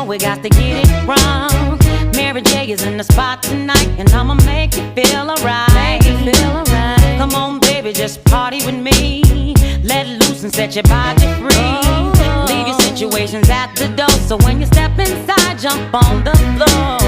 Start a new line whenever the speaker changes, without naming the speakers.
know we got to get it wrong. Mary J is in the spot tonight, and I'ma make you feel alright. Come on, baby, just party with me. Let loose and set your body free. Leave your situations at the door, so when you step inside, jump on the floor.